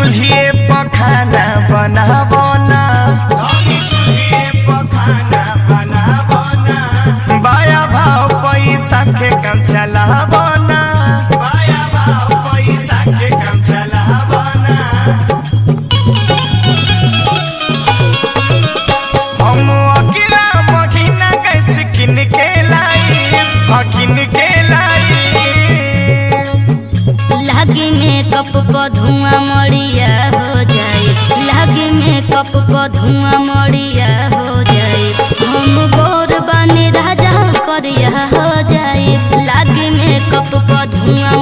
चूल्हे पखाना बनावना, धनी चूल्हे पखाना बनावना, बाया भाव पैसा के काम चलावना, बाया भाव पैसा के काम चलावना। हम अकेला महीना गैस किन के लाई, किन के लाई। लागे मेकअप पर धुआं मड़िया हो जाए, लागे मेकअप पर धुआं मड़िया हो जाए। हम गोर बने राजा करिया हो जाए, लागे मेकअप पर धुआं